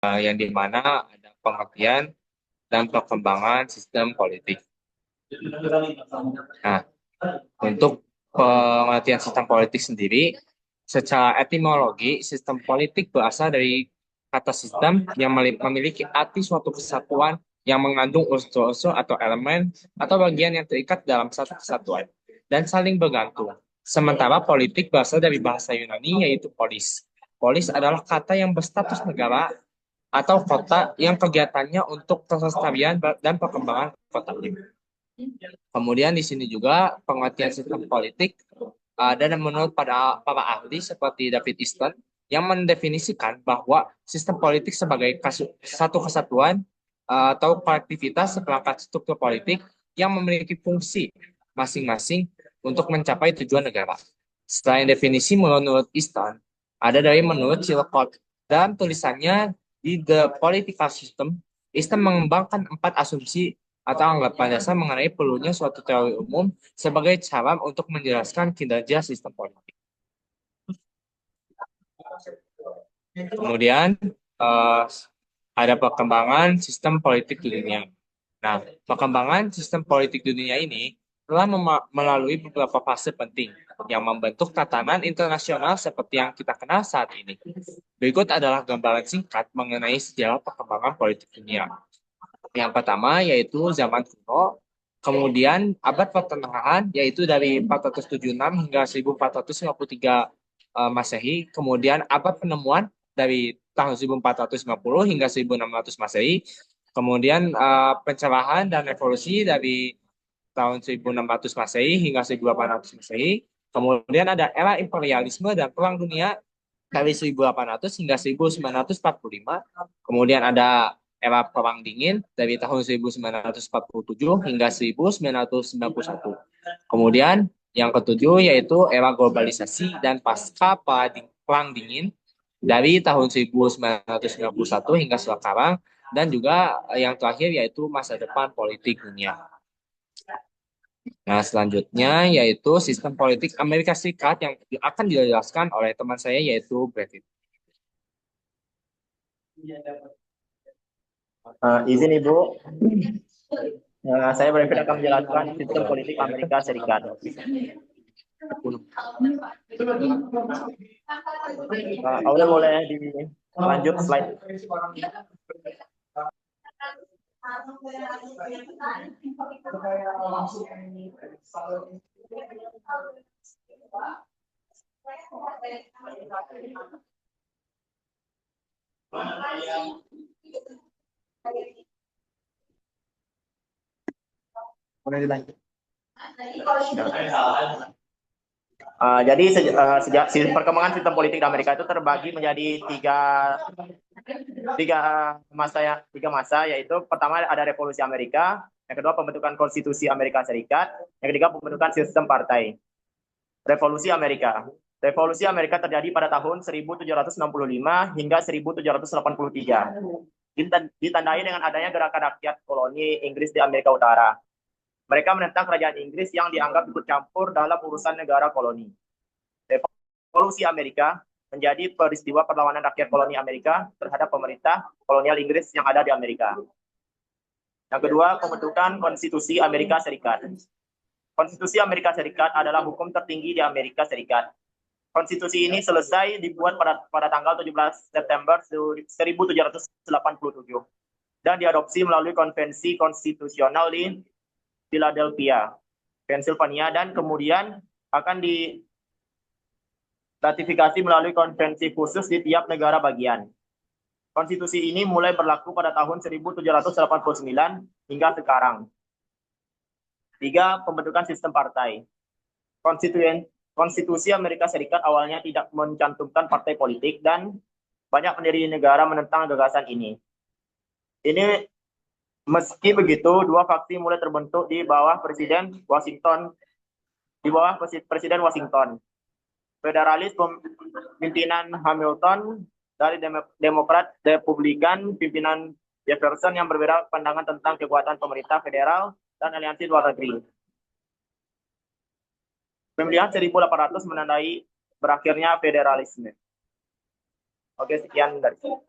yang dimana ada pengertian dan perkembangan sistem politik. Nah, untuk pengertian sistem politik sendiri, secara etimologi, sistem politik berasal dari kata sistem yang memiliki arti suatu kesatuan yang mengandung unsur-unsur atau elemen atau bagian yang terikat dalam satu kesatuan dan saling bergantung. Sementara politik berasal dari bahasa Yunani yaitu polis. Polis adalah kata yang berstatus negara atau kota yang kegiatannya untuk kelestarian dan perkembangan kotanya. Kemudian di sini juga pengertian sistem politik dan menurut para ahli seperti David Easton yang mendefinisikan bahwa sistem politik sebagai satu kesatuan atau kolektivitas seperangkat struktur politik yang memiliki fungsi masing-masing untuk mencapai tujuan negara. Selain definisi menurut Easton, ada dari menurut Chilcott dan tulisannya di The Political System, Easton mengembangkan 4 asumsi atau anggapan dasar mengenai perlunya suatu teori umum sebagai cara untuk menjelaskan kinerja sistem politik. Kemudian eh, ada perkembangan sistem politik di dunia. Nah, perkembangan sistem politik dunia ini telah melalui beberapa fase penting yang membentuk tatanan internasional seperti yang kita kenal saat ini. Berikut adalah gambaran singkat mengenai sejarah perkembangan politik dunia. Yang pertama yaitu zaman kuno, kemudian abad pertengahan yaitu dari 476 hingga 1453 Masehi, kemudian abad penemuan dari tahun 1450 hingga 1600 Masehi, kemudian pencerahan dan revolusi dari tahun 1600 Masehi hingga 1800 Masehi, kemudian ada era imperialisme dan perang dunia dari 1800 hingga 1945. Kemudian ada era Perang Dingin dari tahun 1947 hingga 1991. Kemudian yang ketujuh yaitu era globalisasi dan pasca Perang Dingin dari tahun 1991 hingga sekarang, dan juga yang terakhir yaitu masa depan politik dunia. Nah, selanjutnya yaitu sistem politik Amerika Serikat yang akan dijelaskan oleh teman saya yaitu Brevit. Izin Ibu, saya Brevin akan menjelaskan sistem politik Amerika Serikat. Aulia boleh dilanjut slide. Boleh dilanjut. Jadi sejak perkembangan sistem politik di Amerika itu terbagi menjadi tiga masa, yaitu pertama ada revolusi Amerika, yang kedua pembentukan konstitusi Amerika Serikat, yang ketiga pembentukan sistem partai. Revolusi Amerika. Revolusi Amerika terjadi pada tahun 1765 hingga 1783. Ditandai dengan adanya gerakan rakyat koloni Inggris di Amerika Utara. Mereka menentang kerajaan Inggris yang dianggap ikut campur dalam urusan negara koloni. Revolusi Amerika menjadi peristiwa perlawanan rakyat koloni Amerika terhadap pemerintah kolonial Inggris yang ada di Amerika. Yang kedua, pembentukan Konstitusi Amerika Serikat. Konstitusi Amerika Serikat adalah hukum tertinggi di Amerika Serikat. Konstitusi ini selesai dibuat pada tanggal 17 September 1787 dan diadopsi melalui konvensi konstitusional di Philadelphia, Pennsylvania, dan kemudian akan diratifikasi melalui konvensi khusus di tiap negara bagian. Konstitusi ini mulai berlaku pada tahun 1789 hingga sekarang. 3. Pembentukan sistem partai. Konstitusi Amerika Serikat awalnya tidak mencantumkan partai politik dan banyak pendiri negara menentang gagasan ini. Meski begitu, dua faksi mulai terbentuk di bawah Presiden Washington. Federalis pimpinan Hamilton, dari Demokrat Republikan pimpinan Jefferson yang berbeda pandangan tentang kekuatan pemerintah federal dan aliansi luar negeri. Pemilihan 1800 menandai berakhirnya federalisme. Oke, sekian dari saya.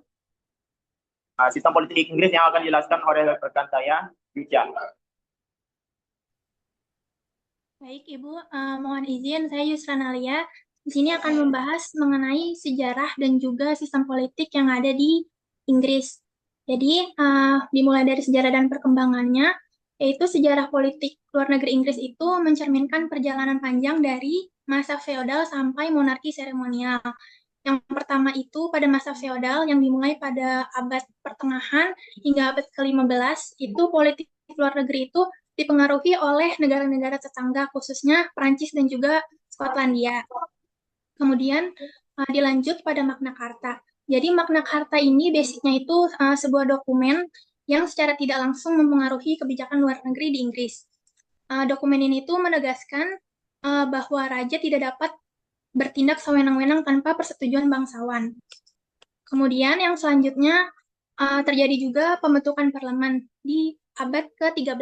sistem politik Inggris yang akan dijelaskan oleh rekan saya, Yucha. Baik, Ibu, mohon izin saya Yusra Nalia. Di sini akan membahas mengenai sejarah dan juga sistem politik yang ada di Inggris. Jadi, dimulai dari sejarah dan perkembangannya, yaitu sejarah politik luar negeri Inggris itu mencerminkan perjalanan panjang dari masa feodal sampai monarki seremonial. Yang pertama itu pada masa feodal yang dimulai pada abad pertengahan hingga abad ke-15, itu politik luar negeri itu dipengaruhi oleh negara-negara tetangga, khususnya Prancis dan juga Skotlandia. Kemudian dilanjut pada Magna Carta. Jadi Magna Carta ini basicnya itu sebuah dokumen yang secara tidak langsung mempengaruhi kebijakan luar negeri di Inggris. Dokumen ini tuh menegaskan bahwa raja tidak dapat bertindak sewenang-wenang tanpa persetujuan bangsawan. Kemudian yang selanjutnya terjadi juga pembentukan parlemen di abad ke-13.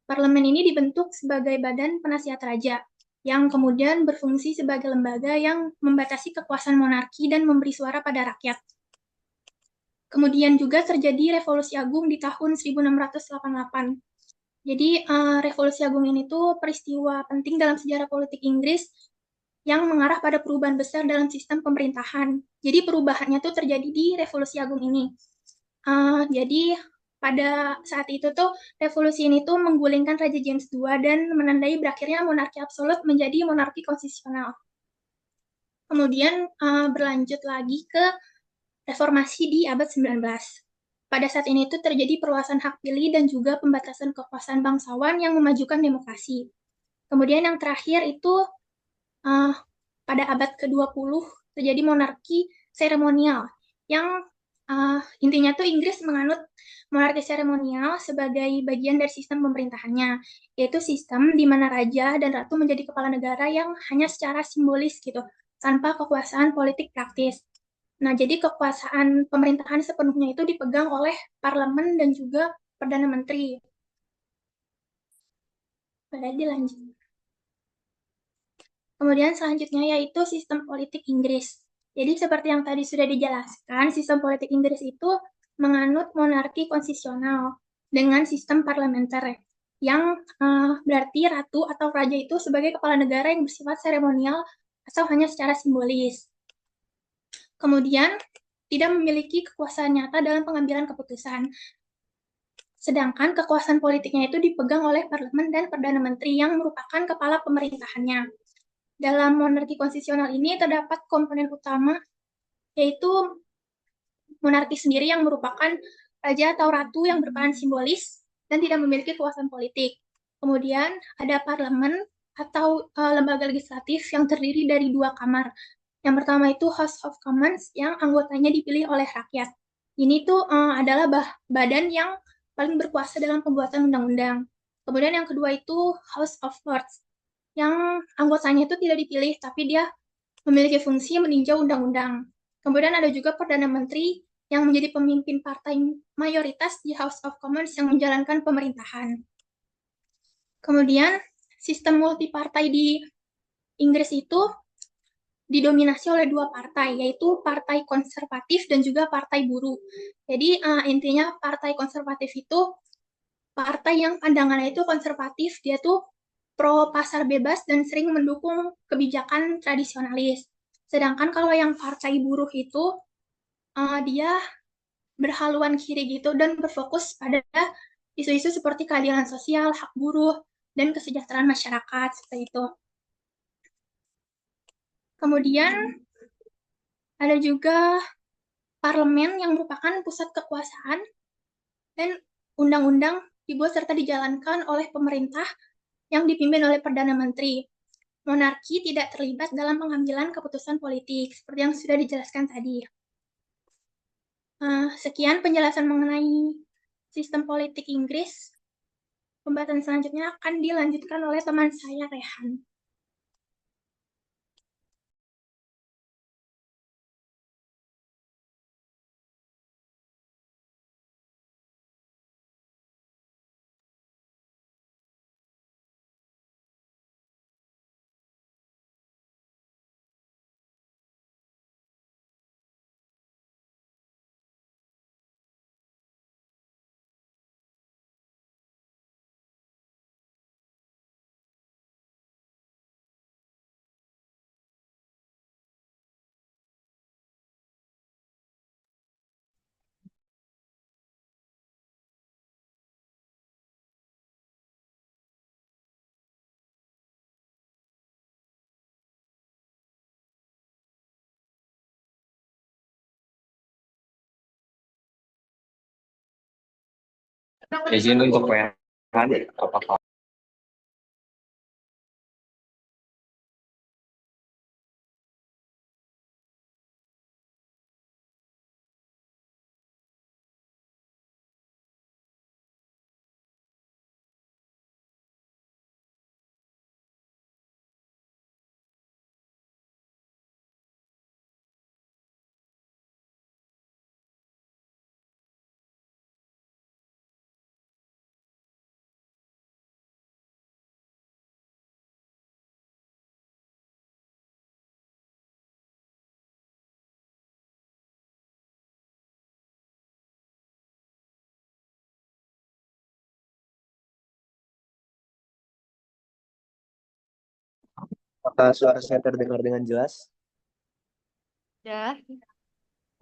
Parlemen ini dibentuk sebagai badan penasihat raja, yang kemudian berfungsi sebagai lembaga yang membatasi kekuasaan monarki dan memberi suara pada rakyat. Kemudian juga terjadi Revolusi Agung di tahun 1688. Jadi, Revolusi Agung ini tuh peristiwa penting dalam sejarah politik Inggris yang mengarah pada perubahan besar dalam sistem pemerintahan. Jadi perubahannya tuh terjadi di Revolusi Agung ini. Jadi pada saat itu tuh revolusi ini tuh menggulingkan Raja James II dan menandai berakhirnya monarki absolut menjadi monarki konstitusional. Kemudian berlanjut lagi ke reformasi di abad 19. Pada saat ini tuh terjadi perluasan hak pilih dan juga pembatasan kekuasaan bangsawan yang memajukan demokrasi. Kemudian yang terakhir itu pada abad ke-20 terjadi monarki seremonial yang intinya tuh Inggris menganut monarki seremonial sebagai bagian dari sistem pemerintahannya, yaitu sistem di mana raja dan ratu menjadi kepala negara yang hanya secara simbolis gitu, tanpa kekuasaan politik praktis. Nah, jadi kekuasaan pemerintahan sepenuhnya itu dipegang oleh parlemen dan juga perdana menteri. Boleh dilanjut. Kemudian selanjutnya yaitu sistem politik Inggris. Jadi seperti yang tadi sudah dijelaskan, sistem politik Inggris itu menganut monarki konstitusional dengan sistem parlementer yang berarti ratu atau raja itu sebagai kepala negara yang bersifat seremonial atau hanya secara simbolis. Kemudian tidak memiliki kekuasaan nyata dalam pengambilan keputusan. Sedangkan kekuasaan politiknya itu dipegang oleh parlemen dan perdana menteri yang merupakan kepala pemerintahannya. Dalam monarki konstitusional ini terdapat komponen utama, yaitu monarki sendiri yang merupakan raja atau ratu yang berperan simbolis dan tidak memiliki kekuasaan politik. Kemudian ada parlemen atau lembaga legislatif yang terdiri dari dua kamar. Yang pertama itu House of Commons yang anggotanya dipilih oleh rakyat. Ini tuh adalah badan yang paling berkuasa dalam pembuatan undang-undang. Kemudian yang kedua itu House of Lords yang anggotanya itu tidak dipilih, tapi dia memiliki fungsi meninjau undang-undang. Kemudian ada juga Perdana Menteri yang menjadi pemimpin partai mayoritas di House of Commons yang menjalankan pemerintahan. Kemudian sistem multipartai di Inggris itu didominasi oleh dua partai, yaitu partai konservatif dan juga partai buruh. Jadi intinya partai konservatif itu partai yang pandangannya itu konservatif, dia tuh pro pasar bebas dan sering mendukung kebijakan tradisionalis. Sedangkan kalau yang partai buruh itu dia berhaluan kiri gitu dan berfokus pada isu-isu seperti keadilan sosial, hak buruh, dan kesejahteraan masyarakat seperti itu. Kemudian ada juga parlemen yang merupakan pusat kekuasaan dan undang-undang dibuat serta dijalankan oleh pemerintah yang dipimpin oleh Perdana Menteri. Monarki tidak terlibat dalam pengambilan keputusan politik, seperti yang sudah dijelaskan tadi. Sekian penjelasan mengenai sistem politik Inggris. Pembahasan selanjutnya akan dilanjutkan oleh teman saya, Rehan. Izin untuk Rehan, apakah Apakah suara saya terdengar dengan jelas? Ya,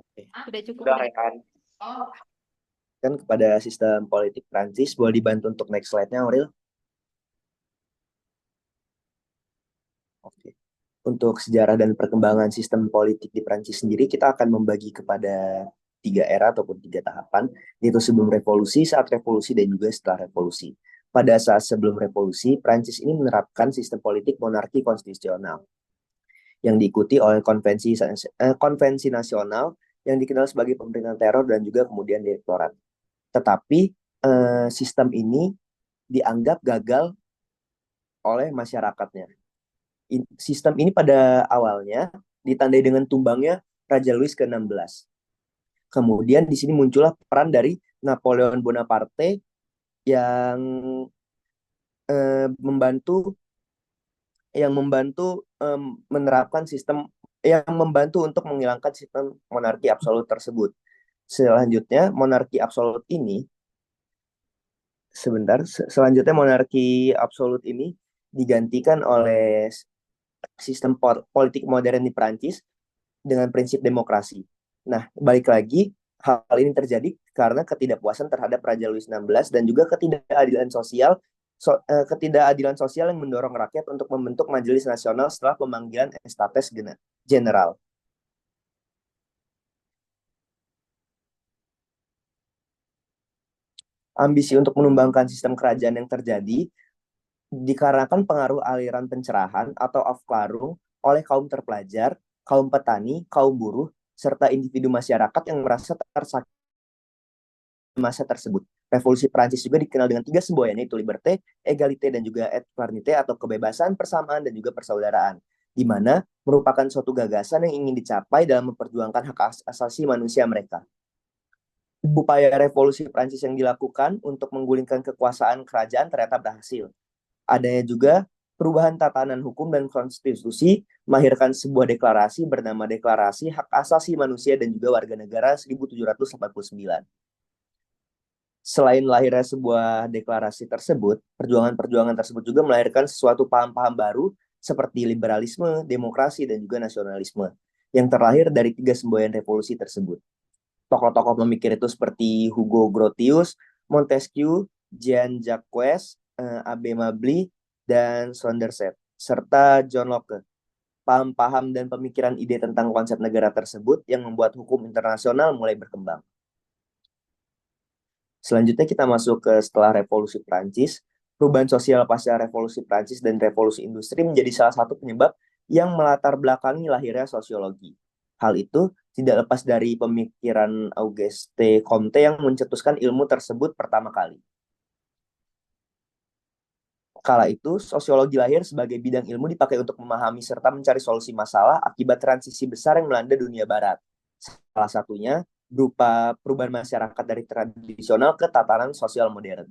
Oke. sudah cukup. Sudah, Rehan. Kan kepada sistem politik Prancis, boleh dibantu untuk next slide-nya, Aurel? Oke. Untuk sejarah dan perkembangan sistem politik di Prancis sendiri, kita akan membagi kepada 3 era ataupun 3 tahapan, yaitu sebelum revolusi, saat revolusi, dan juga setelah revolusi. Pada saat sebelum revolusi, Prancis ini menerapkan sistem politik monarki konstitusional yang diikuti oleh konvensi nasional yang dikenal sebagai pemerintahan teror dan juga kemudian direktorat. Tetapi sistem ini dianggap gagal oleh masyarakatnya. Sistem ini pada awalnya ditandai dengan tumbangnya Raja Louis ke-16. Kemudian di sini muncullah peran dari Napoleon Bonaparte yang membantu menerapkan sistem yang membantu untuk menghilangkan sistem monarki absolut tersebut. Selanjutnya monarki absolut ini digantikan oleh sistem politik modern di Prancis dengan prinsip demokrasi. Nah, balik lagi, hal ini terjadi karena ketidakpuasan terhadap Raja Louis XVI dan juga ketidakadilan sosial yang mendorong rakyat untuk membentuk Majelis Nasional setelah pemanggilan Estates General. Ambisi untuk menumbangkan sistem kerajaan yang terjadi dikarenakan pengaruh aliran pencerahan atau Aufklärung oleh kaum terpelajar, kaum petani, kaum buruh, serta individu masyarakat yang merasa tersakiti masa tersebut. Revolusi Prancis juga dikenal dengan 3 semboyan, yaitu liberté, égalité, dan juga fraternité atau kebebasan, persamaan, dan juga persaudaraan, di mana merupakan suatu gagasan yang ingin dicapai dalam memperjuangkan hak asasi manusia mereka. Upaya revolusi Prancis yang dilakukan untuk menggulingkan kekuasaan kerajaan ternyata berhasil. Adanya juga perubahan tatanan hukum dan konstitusi, melahirkan sebuah deklarasi bernama Deklarasi Hak Asasi Manusia dan juga Warga Negara 1789. Selain lahirnya sebuah deklarasi tersebut, perjuangan-perjuangan tersebut juga melahirkan sesuatu paham-paham baru seperti liberalisme, demokrasi, dan juga nasionalisme yang terlahir dari 3 semboyan revolusi tersebut. Tokoh-tokoh pemikir itu seperti Hugo Grotius, Montesquieu, Jean-Jacques, Abbé Mably, dan Condorcet, serta John Locke. Paham-paham dan pemikiran ide tentang konsep negara tersebut yang membuat hukum internasional mulai berkembang. Selanjutnya kita masuk ke setelah Revolusi Prancis. Perubahan sosial pasca Revolusi Prancis dan Revolusi Industri menjadi salah satu penyebab yang melatar belakangi lahirnya sosiologi. Hal itu tidak lepas dari pemikiran Auguste Comte yang mencetuskan ilmu tersebut pertama kali. Kala itu, sosiologi lahir sebagai bidang ilmu dipakai untuk memahami serta mencari solusi masalah akibat transisi besar yang melanda dunia barat. Salah satunya berupa perubahan masyarakat dari tradisional ke tatanan sosial modern.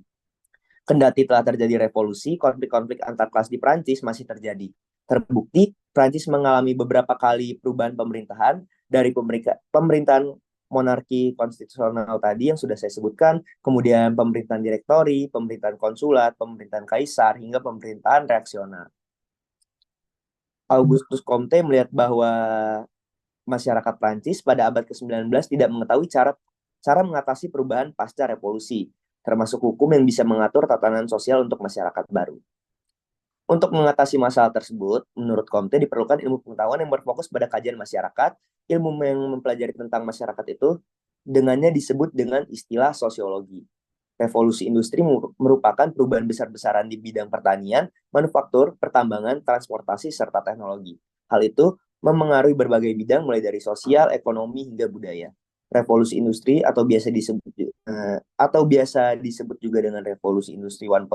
Kendati telah terjadi revolusi, konflik-konflik antar kelas di Prancis masih terjadi. Terbukti, Prancis mengalami beberapa kali perubahan pemerintahan dari pemerintahan monarki konstitusional tadi yang sudah saya sebutkan, kemudian pemerintahan direktori, pemerintahan konsulat, pemerintahan kaisar, hingga pemerintahan reaksioner. Auguste Comte melihat bahwa masyarakat Prancis pada abad ke-19 tidak mengetahui cara mengatasi perubahan pasca revolusi, termasuk hukum yang bisa mengatur tatanan sosial untuk masyarakat baru. Untuk mengatasi masalah tersebut, menurut Comte diperlukan ilmu pengetahuan yang berfokus pada kajian masyarakat. Ilmu yang mempelajari tentang masyarakat itu dengannya disebut dengan istilah sosiologi. Revolusi industri merupakan perubahan besar-besaran di bidang pertanian, manufaktur, pertambangan, transportasi, serta teknologi. Hal itu memengaruhi berbagai bidang mulai dari sosial, ekonomi, hingga budaya. Revolusi industri atau biasa disebut juga dengan revolusi industri 1.0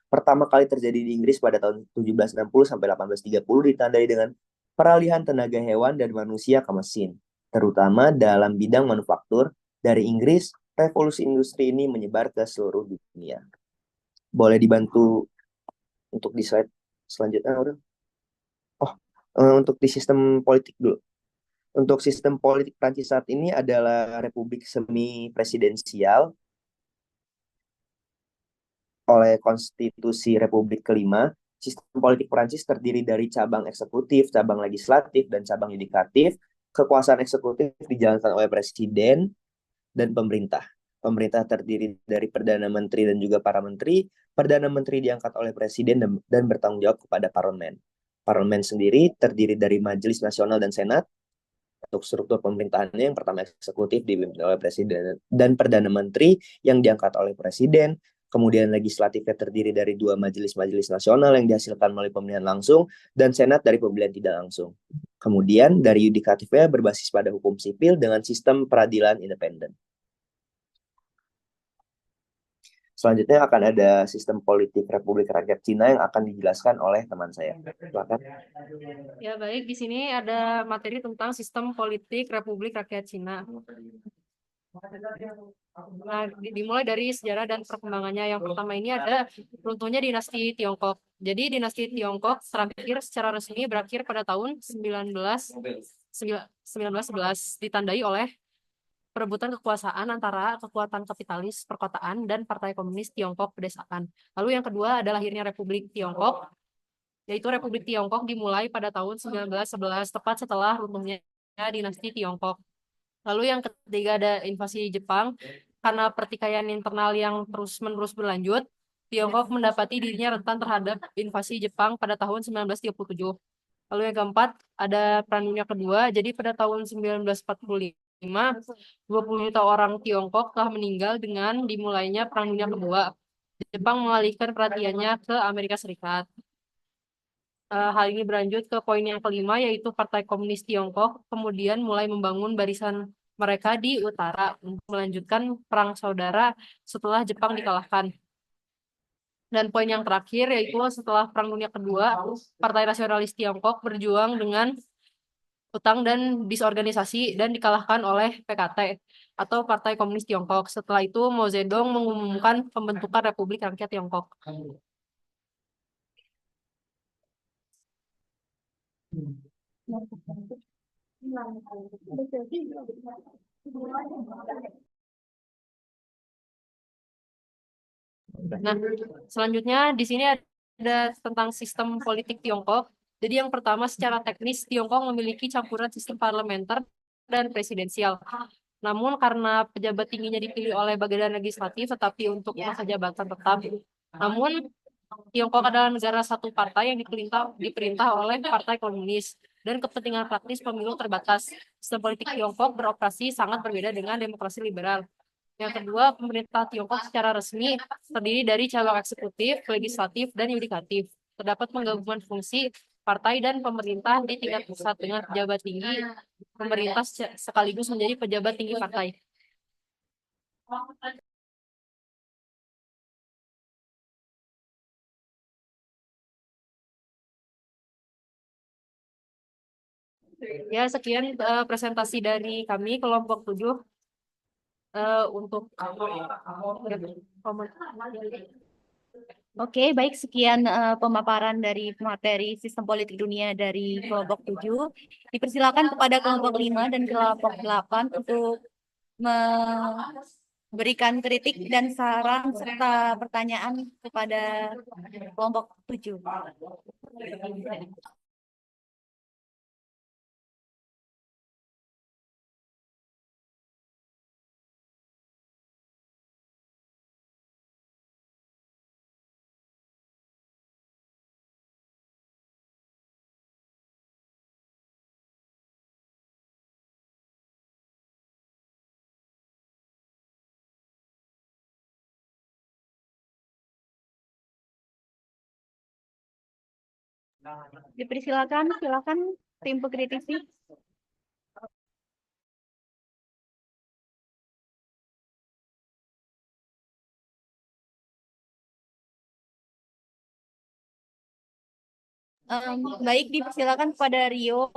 pertama kali terjadi di Inggris pada tahun 1760 sampai 1830 ditandai dengan peralihan tenaga hewan dan manusia ke mesin, terutama dalam bidang manufaktur. Dari Inggris, revolusi industri ini menyebar ke seluruh dunia. Boleh dibantu untuk di slide selanjutnya, udah? Oh, untuk di sistem politik dulu. Untuk sistem politik Prancis saat ini adalah republik semi presidensial oleh konstitusi Republik kelima. Sistem politik Prancis terdiri dari cabang eksekutif, cabang legislatif, dan cabang yudikatif. Kekuasaan eksekutif dijalankan oleh presiden dan pemerintah. Pemerintah terdiri dari Perdana Menteri dan juga para menteri. Perdana Menteri diangkat oleh presiden dan bertanggung jawab kepada parlemen. Parlemen sendiri terdiri dari Majelis Nasional dan Senat. Untuk struktur pemerintahannya, yang pertama eksekutif dipimpin oleh presiden dan Perdana Menteri yang diangkat oleh presiden. Kemudian legislatifnya terdiri dari dua majelis-majelis nasional yang dihasilkan melalui pemilihan langsung, dan Senat dari pemilihan tidak langsung. Kemudian dari yudikatifnya berbasis pada hukum sipil dengan sistem peradilan independen. Selanjutnya akan ada sistem politik Republik Rakyat Cina yang akan dijelaskan oleh teman saya. Silakan. Ya, baik. Di sini ada materi tentang sistem politik Republik Rakyat Cina. Nah, dimulai dari sejarah dan perkembangannya. Yang pertama ini ada runtuhnya dinasti Tiongkok. Jadi dinasti Tiongkok terakhir secara resmi berakhir pada tahun 1911, ditandai oleh perebutan kekuasaan antara kekuatan kapitalis perkotaan dan Partai Komunis Tiongkok Pedesaan. Lalu yang kedua adalah lahirnya Republik Tiongkok, yaitu Republik Tiongkok dimulai pada tahun 1911, tepat setelah runtuhnya dinasti Tiongkok. Lalu yang ketiga ada invasi Jepang. Karena pertikaian internal yang terus-menerus berlanjut, Tiongkok mendapati dirinya rentan terhadap invasi Jepang pada tahun 1937. Lalu yang keempat ada Perang Dunia Kedua. Jadi pada tahun 1945, 20 juta orang Tiongkok telah meninggal dengan dimulainya Perang Dunia Kedua. Jepang mengalihkan perhatiannya ke Amerika Serikat. Hal ini berlanjut ke poin yang kelima, yaitu Partai Komunis Tiongkok kemudian mulai membangun barisan mereka di utara untuk melanjutkan perang saudara setelah Jepang dikalahkan. Dan poin yang terakhir yaitu setelah Perang Dunia Kedua, Partai Nasionalis Tiongkok berjuang dengan utang dan disorganisasi dan dikalahkan oleh PKT atau Partai Komunis Tiongkok. Setelah itu Mao Zedong mengumumkan pembentukan Republik Rakyat Tiongkok. Nah, selanjutnya di sini ada tentang sistem politik Tiongkok. Jadi yang pertama secara teknis Tiongkok memiliki campuran sistem parlementer dan presidensial. Namun karena pejabat tingginya dipilih oleh badan legislatif tetapi untuk masa jabatan tetap. Namun Tiongkok adalah negara satu partai yang diperintah oleh Partai Komunis dan kepentingan praktis pemilu terbatas. Sistem politik Tiongkok beroperasi sangat berbeda dengan demokrasi liberal. Yang kedua, pemerintah Tiongkok secara resmi terdiri dari cabang eksekutif, legislatif, dan yudikatif. Terdapat penggabungan fungsi partai dan pemerintah di tingkat pusat dengan pejabat tinggi pemerintah sekaligus menjadi pejabat tinggi partai. Ya, sekian presentasi dari kami kelompok 7 untuk Oke, baik. Sekian pemaparan dari materi sistem politik dunia dari kelompok 7. Dipersilakan kepada kelompok 5 dan kelompok 8 untuk memberikan kritik dan saran serta pertanyaan kepada kelompok 7. Dipersilakan, silakan tim pengkritisi. Baik, dipersilakan kepada Rio.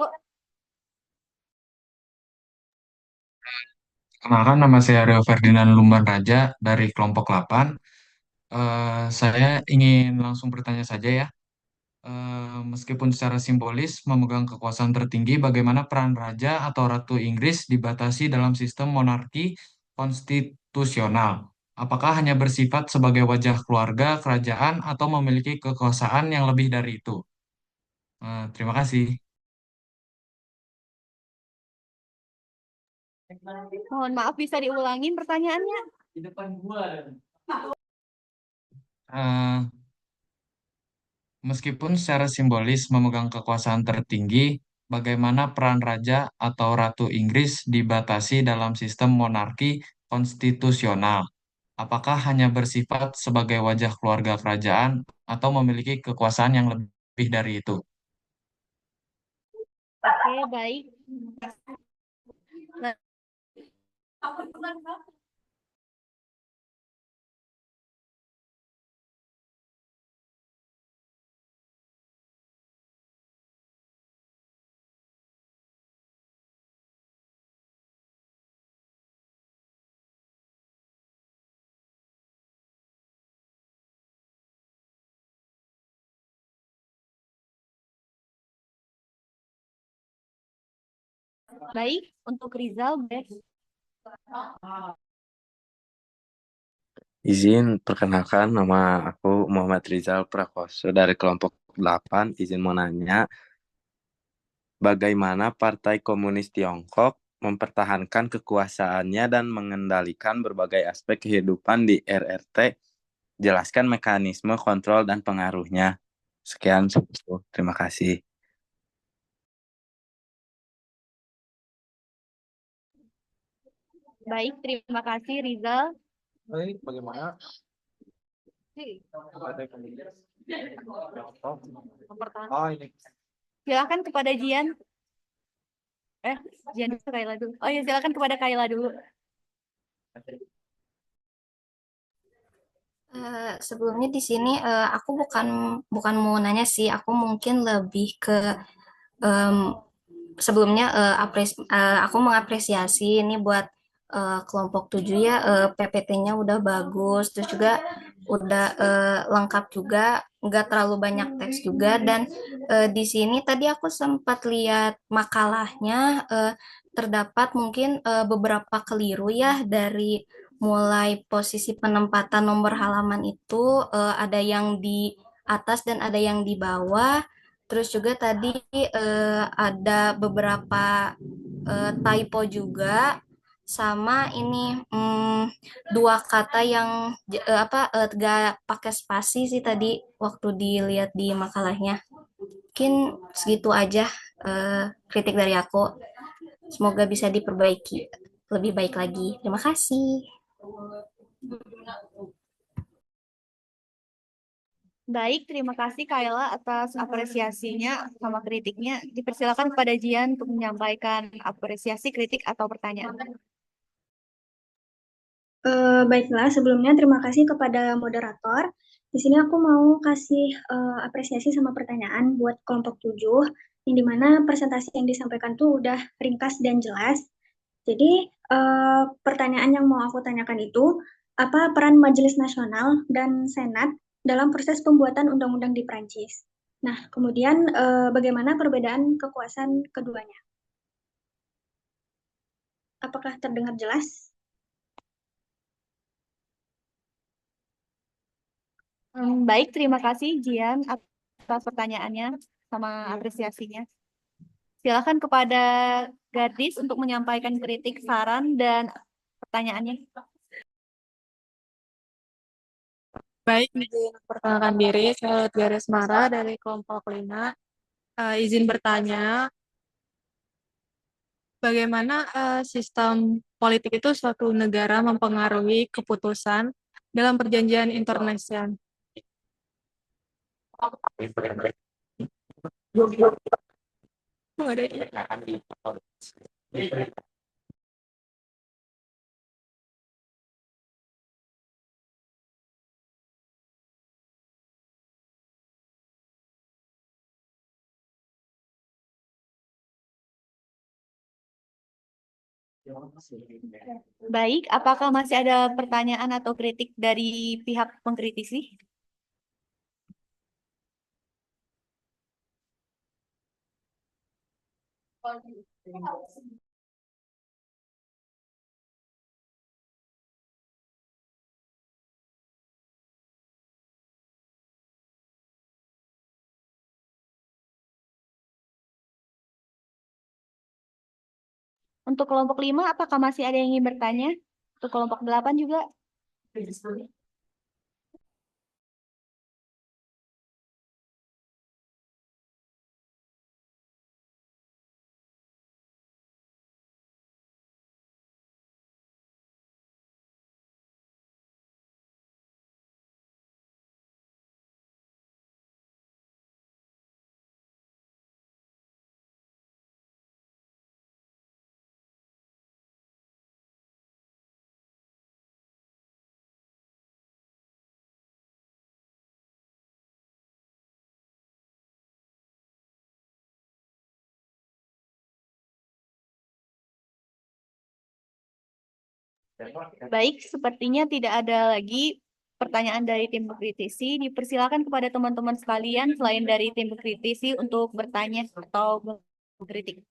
Kenalkan, nama saya Rio Ferdinand Lumban Raja dari kelompok 8. Saya ingin langsung bertanya saja ya. Meskipun secara simbolis memegang kekuasaan tertinggi, bagaimana peran raja atau ratu Inggris dibatasi dalam sistem monarki konstitusional? Apakah hanya bersifat sebagai wajah keluarga, kerajaan, atau memiliki kekuasaan yang lebih dari itu? Terima kasih. Mohon maaf, bisa diulangi pertanyaannya? Eh, Meskipun secara simbolis memegang kekuasaan tertinggi, bagaimana peran raja atau ratu Inggris dibatasi dalam sistem monarki konstitusional? Apakah hanya bersifat sebagai wajah keluarga kerajaan atau memiliki kekuasaan yang lebih dari itu? Oke, baik. Baik, untuk Rizal, Bes. Izin perkenalkan, nama aku Muhammad Rizal Prakoso dari kelompok 8. Izin mau nanya, bagaimana Partai Komunis Tiongkok mempertahankan kekuasaannya dan mengendalikan berbagai aspek kehidupan di RRT? Jelaskan mekanisme kontrol dan pengaruhnya. Sekian, terima kasih. Baik, terima kasih Rizal. Ini bagaimana? Oh, ini. Silakan kepada Jian. Jian itu Kayla dulu. Oh ya, silakan kepada Kayla dulu. Sebelumnya di sini aku bukan bukan mau nanya sih, aku mungkin lebih ke em, sebelumnya aku mengapresiasi ini buat kelompok 7 ya, PPT-nya udah bagus, terus juga udah lengkap juga, nggak terlalu banyak teks juga, dan di sini tadi aku sempat lihat makalahnya, terdapat mungkin beberapa keliru ya dari mulai posisi penempatan nomor halaman itu, ada yang di atas dan ada yang di bawah. Terus juga tadi ada beberapa typo juga, sama ini dua kata yang gak pakai spasi sih tadi waktu dilihat di makalahnya. Mungkin segitu aja kritik dari aku. Semoga bisa diperbaiki lebih baik lagi. Terima kasih. Baik, terima kasih Kayla atas apresiasinya sama kritiknya. Dipersilakan kepada Jian untuk menyampaikan apresiasi, kritik, atau pertanyaan. Baiklah, sebelumnya terima kasih kepada moderator. Di sini aku mau kasih apresiasi sama pertanyaan buat kelompok 7, yang dimana presentasi yang disampaikan tuh udah ringkas dan jelas. Jadi, pertanyaan yang mau aku tanyakan itu, apa peran Majelis Nasional dan Senat dalam proses pembuatan undang-undang di Prancis? Nah, kemudian bagaimana perbedaan kekuasaan keduanya? Apakah terdengar jelas? Baik, terima kasih Jian atas pertanyaannya sama apresiasinya. Silakan kepada Gadis untuk menyampaikan kritik, saran, dan pertanyaannya. Baik, izin perkenalkan diri, saya Lutfi Resmara dari kelompok 5. Izin bertanya, bagaimana sistem politik itu suatu negara mempengaruhi keputusan dalam perjanjian internasional? Nggak ada. Baik, apakah masih ada pertanyaan atau kritik dari pihak pengkritisi? Untuk kelompok 5, apakah masih ada yang ingin bertanya? Untuk kelompok 8 juga? Baik, sepertinya tidak ada lagi pertanyaan dari tim pengkritisi. Dipersilakan kepada teman-teman sekalian selain dari tim pengkritisi untuk bertanya atau mengkritik.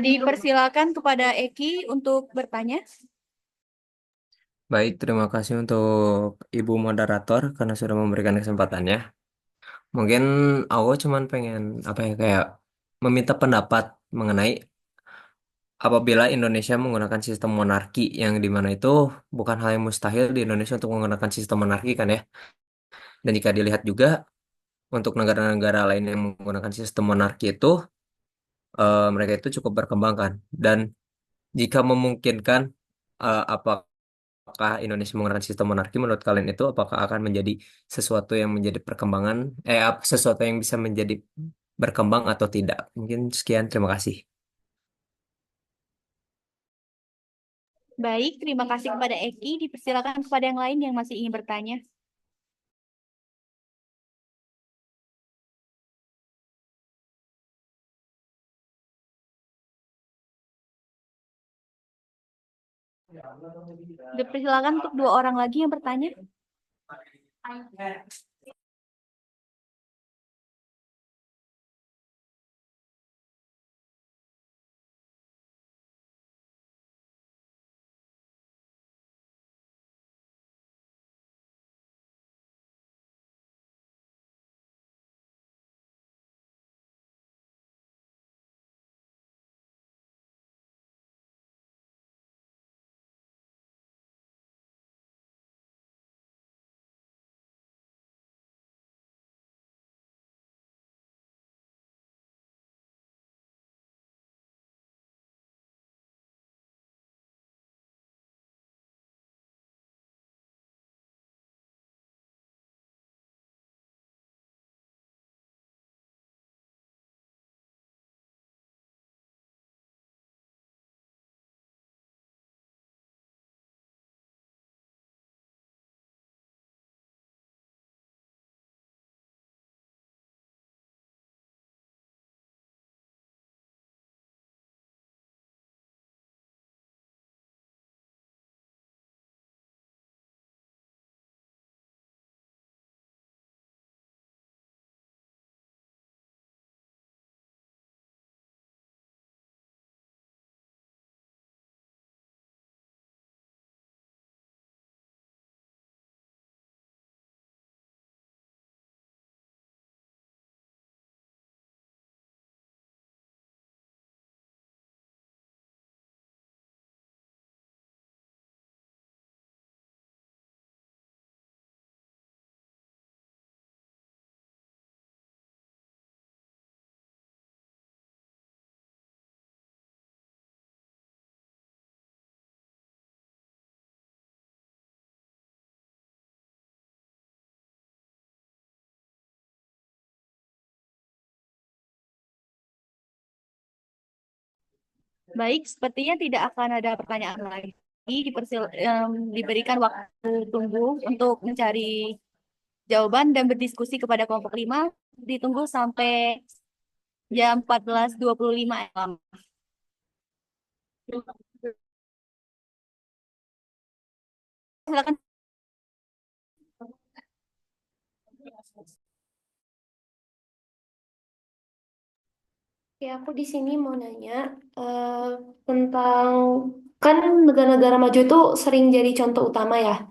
Dipersilakan kepada Eki untuk bertanya. Baik, terima kasih untuk Ibu Moderator karena sudah memberikan kesempatannya. Mungkin aku cuman pengen apa ya kayak meminta pendapat mengenai apabila Indonesia menggunakan sistem monarki yang dimana itu bukan hal yang mustahil di Indonesia untuk menggunakan sistem monarki kan ya. Dan jika dilihat juga untuk negara-negara lain yang menggunakan sistem monarki itu mereka itu cukup berkembang kan. Dan jika memungkinkan apakah Indonesia menggunakan sistem monarki menurut kalian itu apakah akan menjadi sesuatu yang menjadi perkembangan sesuatu yang bisa menjadi berkembang atau tidak? Mungkin sekian, terima kasih. Baik, terima kasih kepada Eki. Dipersilakan kepada yang lain yang masih ingin bertanya. Dipersilakan untuk 2 orang lagi yang bertanya. Baik, sepertinya tidak akan ada pertanyaan lagi. Diberikan waktu tunggu untuk mencari jawaban dan berdiskusi kepada kelompok 5. Ditunggu sampai jam 14.25 malam. Silakan. Ya, aku di sini mau nanya tentang kan negara-negara maju itu sering jadi contoh utama ya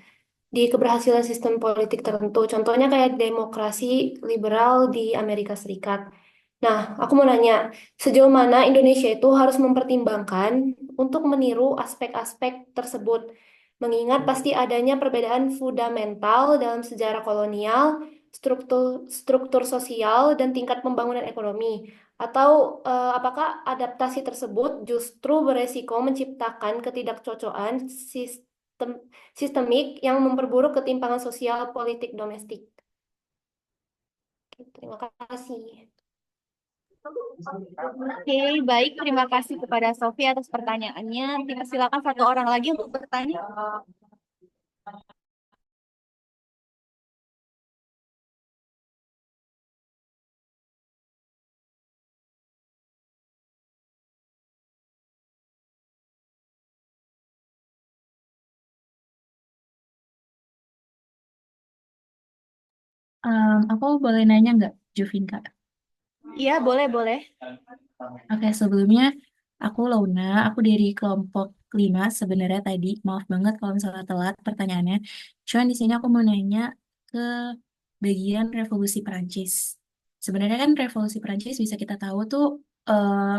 di keberhasilan sistem politik tertentu. Contohnya kayak demokrasi liberal di Amerika Serikat. Nah, aku mau nanya, sejauh mana Indonesia itu harus mempertimbangkan untuk meniru aspek-aspek tersebut, mengingat pasti adanya perbedaan fundamental dalam sejarah kolonial, struktur struktur sosial, dan tingkat pembangunan ekonomi. Atau apakah adaptasi tersebut justru beresiko menciptakan ketidakcocokan sistemik yang memperburuk ketimpangan sosial politik domestik? Oke, terima kasih. Oke, baik. Terima kasih kepada Sofi atas pertanyaannya. Silakan satu orang lagi untuk bertanya. Aku boleh nanya nggak, Juvinka? Iya, boleh, boleh. Oke, sebelumnya aku Launa, aku dari kelompok 5 sebenarnya tadi. Maaf banget kalau misalnya telat pertanyaannya. Cuman di sini aku mau nanya ke bagian revolusi Perancis. Sebenarnya kan revolusi Perancis bisa kita tahu tuh eh,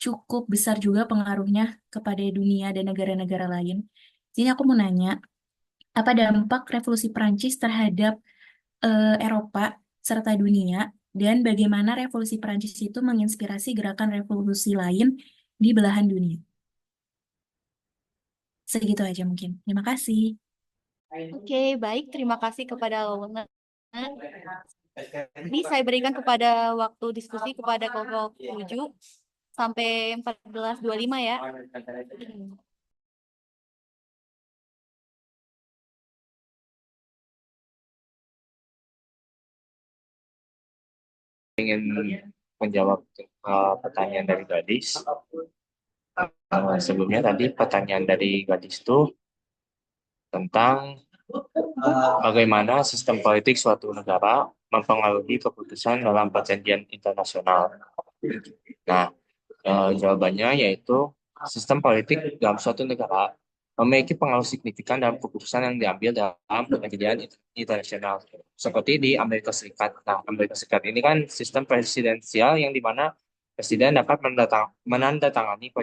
cukup besar juga pengaruhnya kepada dunia dan negara-negara lain. Di sini aku mau nanya, apa dampak revolusi Perancis terhadap Eropa serta dunia, dan bagaimana revolusi Perancis itu menginspirasi gerakan revolusi lain di belahan dunia. Segitu aja mungkin. Terima kasih. Oke, baik. Terima kasih kepada Launa. Ini saya berikan kepada waktu diskusi kepada kelompok 7 sampai 14.25 ya. Ingin menjawab pertanyaan dari gadis. Sebelumnya tadi pertanyaan dari gadis itu tentang bagaimana sistem politik suatu negara mempengaruhi keputusan dalam perjanjian internasional. Nah, jawabannya yaitu sistem politik dalam suatu negara memiliki pengaruh signifikan dalam keputusan yang diambil dalam perjanjian internasional. Seperti di Amerika Serikat. Nah, Amerika Serikat ini kan sistem presidensial yang dimana presiden dapat menandatangani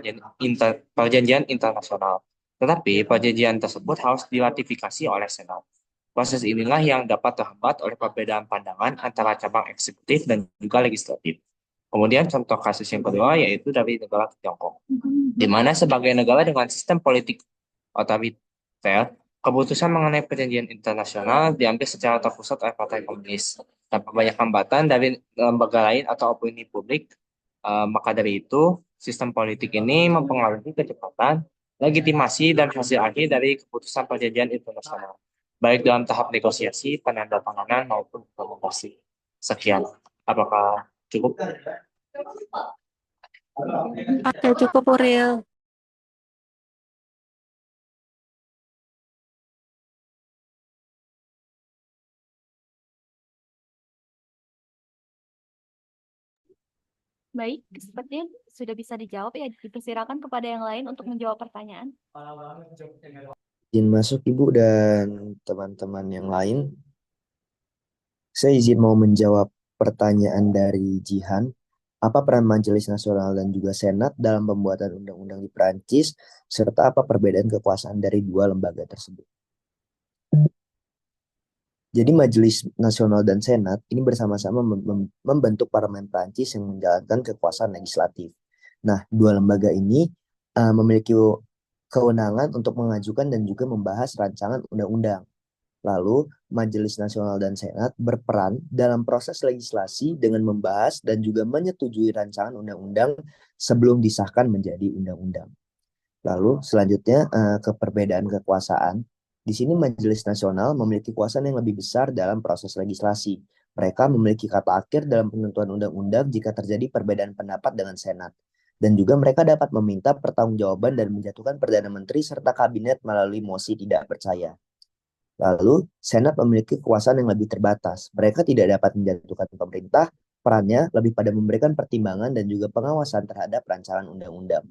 perjanjian internasional. Tetapi perjanjian tersebut harus diratifikasi oleh Senat. Proses inilah yang dapat terhambat oleh perbedaan pandangan antara cabang eksekutif dan juga legislatif. Kemudian contoh kasus yang kedua yaitu dari negara Tiongkok, di mana sebagai negara dengan sistem politik otoriter, keputusan mengenai perjanjian internasional diambil secara terpusat oleh Partai Komunis tanpa banyak hambatan dari lembaga lain atau opini publik. Maka dari itu, sistem politik ini mempengaruhi kecepatan, legitimasi, dan hasil akhir dari keputusan perjanjian internasional, baik dalam tahap negosiasi, penandatanganan, maupun implementasi. Sekian. Apakah cukup? Oke, cukup Uril. Baik, sepertinya sudah bisa dijawab ya. Dipersilakan kepada yang lain untuk menjawab pertanyaan. Izin masuk Ibu dan teman-teman yang lain. Saya izin mau menjawab pertanyaan dari Jihan. Apa peran Majelis Nasional dan juga Senat dalam pembuatan undang-undang di Perancis, serta apa perbedaan kekuasaan dari dua lembaga tersebut? Jadi Majelis Nasional dan Senat ini bersama-sama membentuk parlemen Prancis yang menjalankan kekuasaan legislatif. Nah, dua lembaga ini memiliki kewenangan untuk mengajukan dan juga membahas rancangan undang-undang. Lalu, Majelis Nasional dan Senat berperan dalam proses legislasi dengan membahas dan juga menyetujui rancangan undang-undang sebelum disahkan menjadi undang-undang. Lalu selanjutnya ke perbedaan kekuasaan. Di sini Majelis Nasional memiliki kekuasaan yang lebih besar dalam proses legislasi. Mereka memiliki kata akhir dalam penentuan undang-undang jika terjadi perbedaan pendapat dengan Senat. Dan juga mereka dapat meminta pertanggungjawaban dan menjatuhkan Perdana Menteri serta Kabinet melalui mosi tidak percaya. Lalu, Senat memiliki kekuasaan yang lebih terbatas. Mereka tidak dapat menjatuhkan pemerintah, perannya lebih pada memberikan pertimbangan dan juga pengawasan terhadap rancangan undang-undang.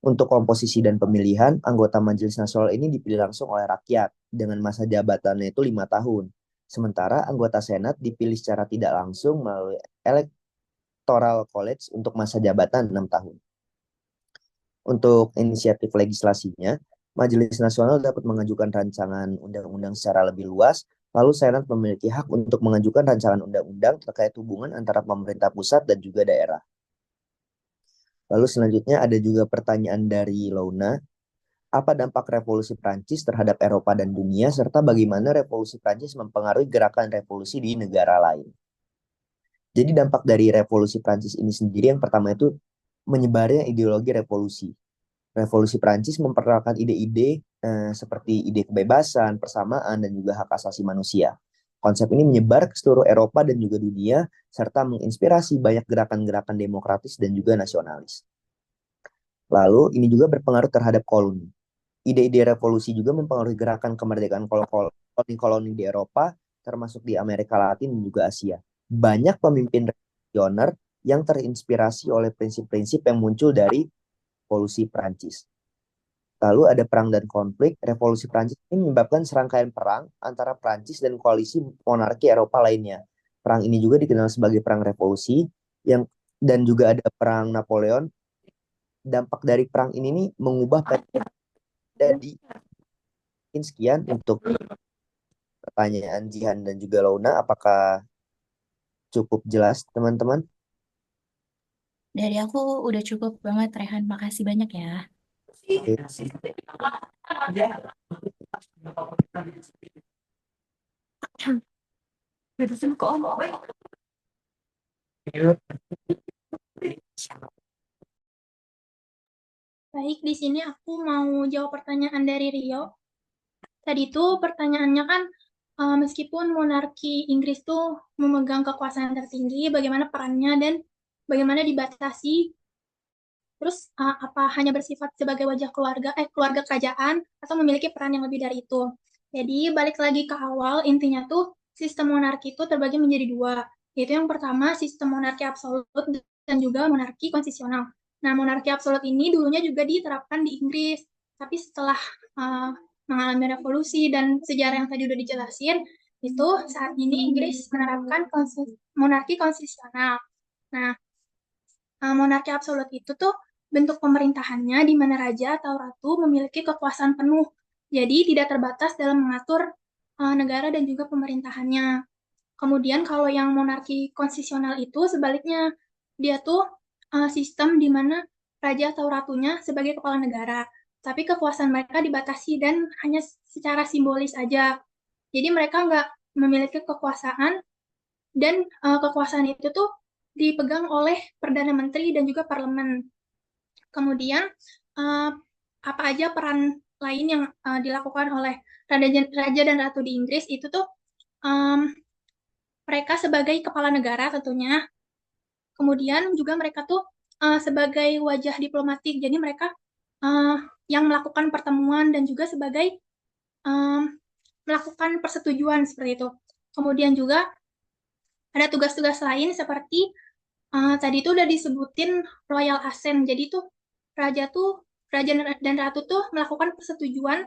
Untuk komposisi dan pemilihan, anggota Majelis Nasional ini dipilih langsung oleh rakyat dengan masa jabatannya itu 5 tahun. Sementara anggota Senat dipilih secara tidak langsung melalui Electoral College untuk masa jabatan 6 tahun. Untuk inisiatif legislasinya, Majelis Nasional dapat mengajukan rancangan undang-undang secara lebih luas, lalu Senat memiliki hak untuk mengajukan rancangan undang-undang terkait hubungan antara pemerintah pusat dan juga daerah. Lalu selanjutnya ada juga pertanyaan dari Launa, apa dampak revolusi Prancis terhadap Eropa dan dunia, serta bagaimana revolusi Prancis mempengaruhi gerakan revolusi di negara lain. Jadi dampak dari revolusi Prancis ini sendiri yang pertama itu menyebarnya ideologi revolusi. Revolusi Prancis memperkenalkan ide-ide seperti ide kebebasan, persamaan, dan juga hak asasi manusia. Konsep ini menyebar ke seluruh Eropa dan juga dunia, serta menginspirasi banyak gerakan-gerakan demokratis dan juga nasionalis. Lalu, ini juga berpengaruh terhadap koloni. Ide-ide revolusi juga mempengaruhi gerakan kemerdekaan koloni-koloni di Eropa, termasuk di Amerika Latin dan juga Asia. Banyak pemimpin revolusioner yang terinspirasi oleh prinsip-prinsip yang muncul dari revolusi Prancis. Lalu ada perang dan konflik. Revolusi Prancis ini menyebabkan serangkaian perang antara Prancis dan koalisi monarki Eropa lainnya. Perang ini juga dikenal sebagai perang revolusi dan juga ada perang Napoleon. Dampak dari perang ini nih mengubah jadi sekian untuk pertanyaan Jihan dan juga Launa. Apakah cukup jelas, teman-teman? Dari aku udah cukup banget, Rehan. Makasih banyak ya. Baik, di sini aku mau jawab pertanyaan dari Rio. Tadi itu pertanyaannya kan, meskipun monarki Inggris tuh memegang kekuasaan tertinggi, bagaimana perannya dan bagaimana dibatasi, terus apa hanya bersifat sebagai wajah keluarga kerajaan atau memiliki peran yang lebih dari itu. Jadi balik lagi ke awal, intinya tuh sistem monarki itu terbagi menjadi dua, yaitu yang pertama sistem monarki absolut dan juga monarki konstitusional. Nah, monarki absolut ini dulunya juga diterapkan di Inggris, tapi setelah mengalami revolusi dan sejarah yang tadi udah dijelasin, itu saat ini Inggris menerapkan monarki konstitusional. Nah, monarki absolut itu tuh bentuk pemerintahannya di mana raja atau ratu memiliki kekuasaan penuh, jadi tidak terbatas dalam mengatur negara dan juga pemerintahannya. Kemudian kalau yang monarki konstitusional itu sebaliknya, dia tuh sistem di mana raja atau ratunya sebagai kepala negara, tapi kekuasaan mereka dibatasi dan hanya secara simbolis aja. Jadi mereka nggak memiliki kekuasaan dan kekuasaan itu tuh dipegang oleh Perdana Menteri dan juga Parlemen. Kemudian apa aja peran lain yang dilakukan oleh Raja dan Ratu di Inggris itu tuh mereka sebagai kepala negara tentunya. Kemudian juga mereka tuh sebagai wajah diplomatik. Jadi mereka yang melakukan pertemuan dan juga sebagai melakukan persetujuan seperti itu. Kemudian juga ada tugas-tugas lain seperti tadi itu udah disebutin Royal Assent. Jadi tuh raja dan ratu tuh melakukan persetujuan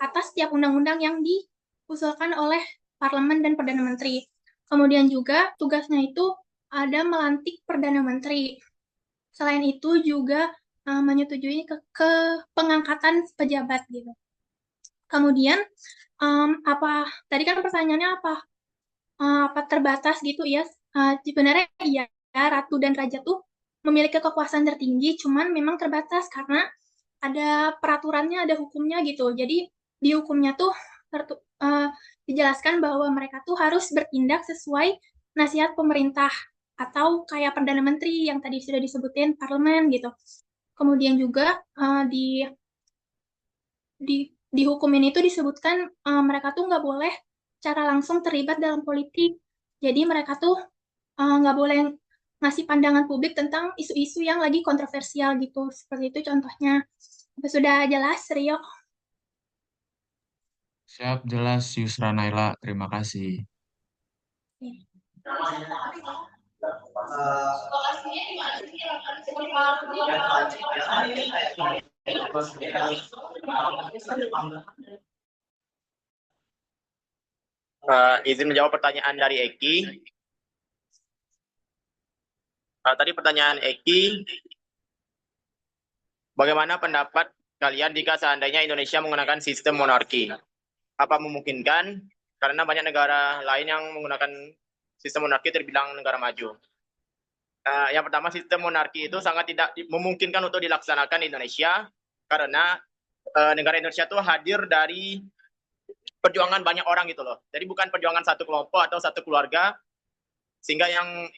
atas setiap undang-undang yang diusulkan oleh parlemen dan perdana menteri. Kemudian juga tugasnya itu ada melantik perdana menteri. Selain itu juga menyetujui ke pengangkatan pejabat gitu. Kemudian apa tadi kan pertanyaannya apa terbatas gitu ya? Sebenarnya iya, ratu dan raja tuh memiliki kekuasaan tertinggi, cuman memang terbatas karena ada peraturannya, ada hukumnya gitu. Jadi di hukumnya tuh dijelaskan bahwa mereka tuh harus bertindak sesuai nasihat pemerintah atau kayak Perdana Menteri yang tadi sudah disebutin parlemen gitu. Kemudian juga di hukum ini tuh disebutkan mereka tuh nggak boleh secara langsung terlibat dalam politik. Jadi mereka tuh nggak boleh ngasih pandangan publik tentang isu-isu yang lagi kontroversial gitu. Seperti itu contohnya. Apa sudah jelas, Rio? Siap, jelas Yusra Naila. Terima kasih. Izin menjawab pertanyaan dari Eki. Tadi pertanyaan Eki, bagaimana pendapat kalian jika seandainya Indonesia menggunakan sistem monarki? Apa memungkinkan? Karena banyak negara lain yang menggunakan sistem monarki terbilang negara maju. Yang pertama, sistem monarki itu sangat tidak memungkinkan untuk dilaksanakan di Indonesia karena negara Indonesia itu hadir dari perjuangan banyak orang gitu loh. Jadi bukan perjuangan satu kelompok atau satu keluarga, sehingga yang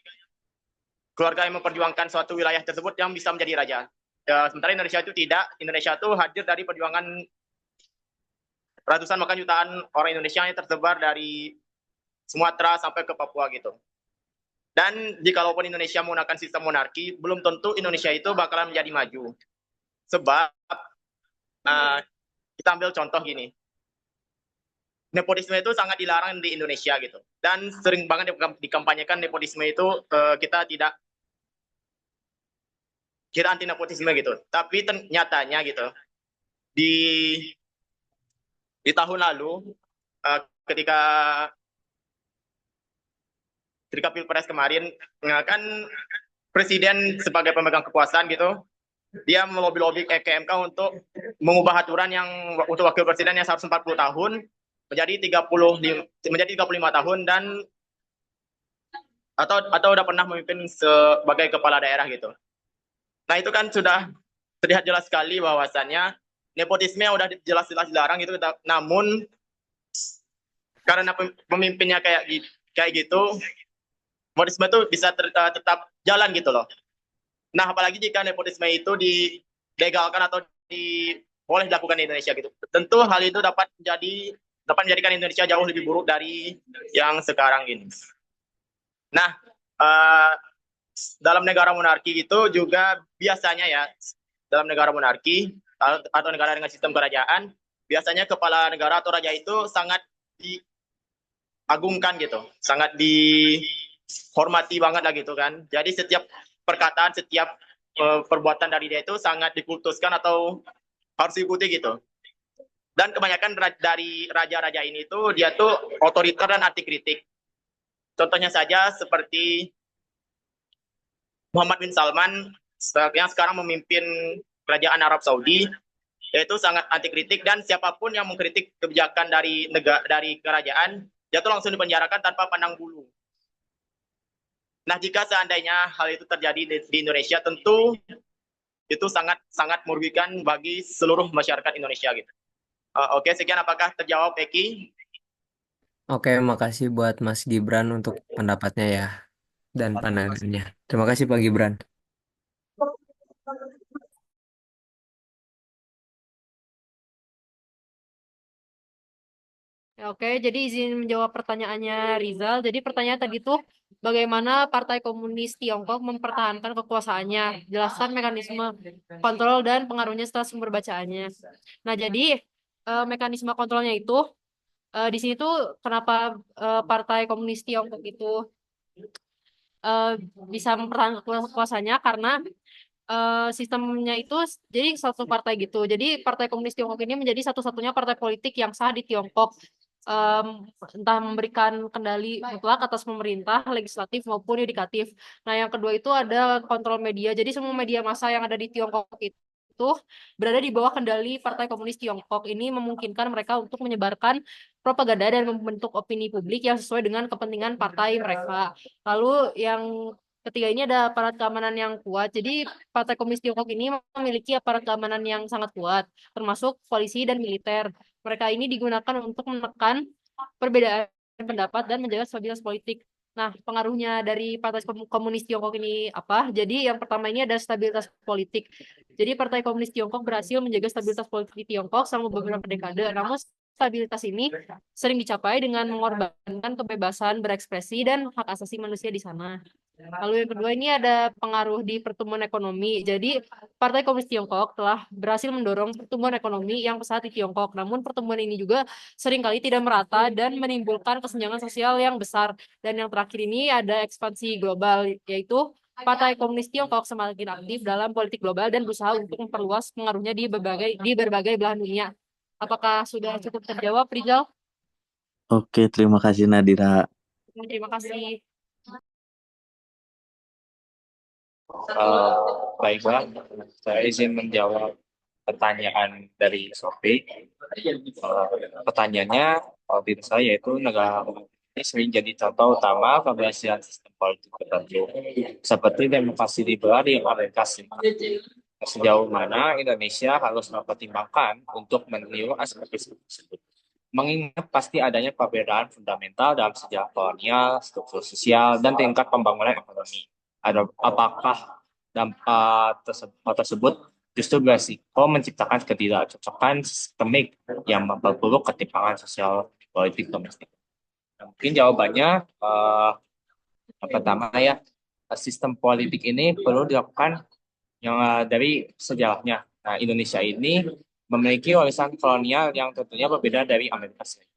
keluarga yang memperjuangkan suatu wilayah tersebut yang bisa menjadi raja. Sementara Indonesia itu tidak. Indonesia itu hadir dari perjuangan ratusan bahkan jutaan orang Indonesia yang tersebar dari Sumatera sampai ke Papua gitu. Dan jikalaupun Indonesia menggunakan sistem monarki, belum tentu Indonesia itu bakalan menjadi maju. Sebab kita ambil contoh gini. Nepotisme itu sangat dilarang di Indonesia gitu. Dan sering banget dikampanyekan nepotisme itu kita anti nepotisme gitu. Tapi nyatanya gitu. Di tahun lalu ketika Pilpres kemarin, kan presiden sebagai pemegang kekuasaan gitu, dia melobi-lobi ke MK untuk mengubah aturan yang untuk wakil presiden yang 140 tahun menjadi 35 tahun dan atau udah pernah memimpin sebagai kepala daerah gitu. Nah, itu kan sudah terlihat jelas sekali bahwasannya nepotisme yang udah jelas-jelas dilarang itu, namun karena pemimpinnya kayak gitu, nepotisme itu bisa tetap jalan gitu loh. Nah, apalagi jika nepotisme itu dilegalkan atau boleh dilakukan di Indonesia gitu. Tentu hal itu dapat menjadikan Indonesia jauh lebih buruk dari yang sekarang ini. Nah, dalam negara monarki itu juga biasanya ya, dalam negara monarki atau negara dengan sistem kerajaan, biasanya kepala negara atau raja itu sangat diagungkan gitu, sangat dihormati banget lah gitu kan. Jadi setiap perkataan, setiap perbuatan dari dia itu sangat dikultuskan atau harus diikuti gitu. Dan kebanyakan dari raja-raja ini tuh dia tuh otoriter dan anti kritik. Contohnya saja seperti Muhammad bin Salman yang sekarang memimpin kerajaan Arab Saudi, yaitu sangat anti kritik dan siapapun yang mengkritik kebijakan dari kerajaan, dia tuh langsung dipenjarakan tanpa pandang bulu. Nah, jika seandainya hal itu terjadi di Indonesia, tentu itu sangat merugikan bagi seluruh masyarakat Indonesia gitu. Oke, sekian, apakah terjawab, Eki? Oke, makasih buat Mas Gibran untuk pendapatnya ya dan pandangannya. Terima kasih Pak Gibran. Oke, jadi izin menjawab pertanyaannya Rizal. Jadi pertanyaan tadi tuh bagaimana Partai Komunis Tiongkok mempertahankan kekuasaannya? Jelaskan mekanisme kontrol dan pengaruhnya setelah sumber bacaannya. Nah, jadi mekanisme kontrolnya itu di sini tuh kenapa Partai Komunis Tiongkok itu bisa mempertahankan kekuasaannya karena sistemnya itu jadi satu partai gitu. Jadi Partai Komunis Tiongkok ini menjadi satu-satunya partai politik yang sah di Tiongkok. Entah memberikan kendali mutlak atas pemerintah, legislatif maupun yudikatif. Nah, yang kedua itu ada kontrol media. Jadi semua media massa yang ada di Tiongkok itu berada di bawah kendali Partai Komunis Tiongkok. Ini memungkinkan mereka untuk menyebarkan propaganda dan membentuk opini publik yang sesuai dengan kepentingan partai mereka. Lalu yang Ketiga ini ada aparat keamanan yang kuat. Jadi Partai Komunis Tiongkok ini memiliki aparat keamanan yang sangat kuat, termasuk polisi dan militer. Mereka ini digunakan untuk menekan perbedaan pendapat dan menjaga stabilitas politik. Nah, pengaruhnya dari Partai Komunis Tiongkok ini apa? Jadi yang pertama ini ada stabilitas politik. Jadi Partai Komunis Tiongkok berhasil menjaga stabilitas politik di Tiongkok selama beberapa dekade. Namun stabilitas ini sering dicapai dengan mengorbankan kebebasan berekspresi dan hak asasi manusia di sana. Lalu yang kedua ini ada pengaruh di pertumbuhan ekonomi. Jadi Partai Komunis Tiongkok telah berhasil mendorong pertumbuhan ekonomi yang pesat di Tiongkok. Namun pertumbuhan ini juga seringkali tidak merata dan menimbulkan kesenjangan sosial yang besar. Dan yang terakhir ini ada ekspansi global, yaitu Partai Komunis Tiongkok semakin aktif dalam politik global dan berusaha untuk memperluas pengaruhnya di berbagai belahan dunia. Apakah sudah cukup terjawab, Rizal? Oke, terima kasih Nadira. Terima kasih. Eh, Baiklah, saya izin menjawab pertanyaan dari Sophie. Pertanyaannya, kalau tidak salah, yaitu negara ini sering jadi contoh utama keberhasilan sistem politik tertentu, seperti demokrasi liberal di Amerika Serikat. Sejauh mana Indonesia harus mempertimbangkan untuk meniru aspek tersebut. Mengingat pasti adanya perbedaan fundamental dalam sejarah kolonial, struktur sosial, dan tingkat pembangunan ekonomi. Apakah dampak tersebut justru berisiko menciptakan ketidakcocokan sistemik yang memperburuk ketimpangan sosial politik domestik? Nah, mungkin jawabannya yang pertama ya, sistem politik ini perlu dilakukan yang dari sejarahnya. Nah, Indonesia ini memiliki warisan kolonial yang tentunya berbeda dari Amerika Serikat.